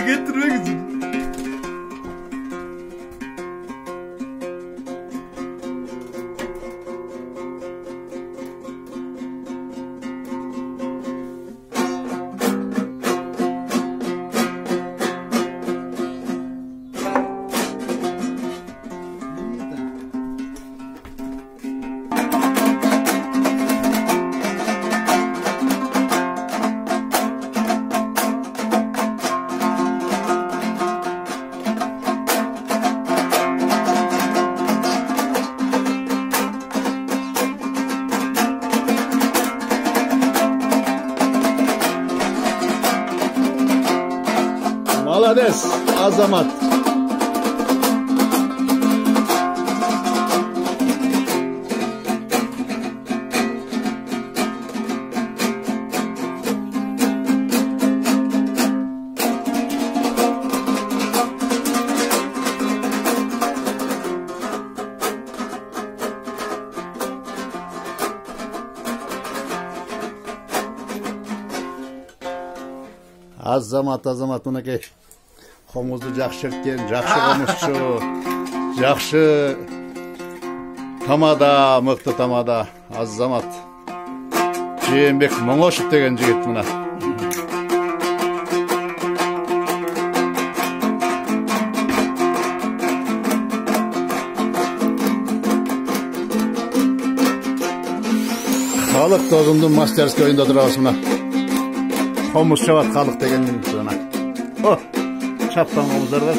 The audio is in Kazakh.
getirmek. Молодец, Азамат. Азамат мынакей. Қомызды жақсы ерткен, жақсы қомызшы, жақсы тамада, мықты тамада, Азамат. Жиенбек Моңошев деген жігіт мына. Халық тобының мастерский ойында тұрабыз мына. Қомыз шабат халық деген мына. О! Çaptan omuzlar var.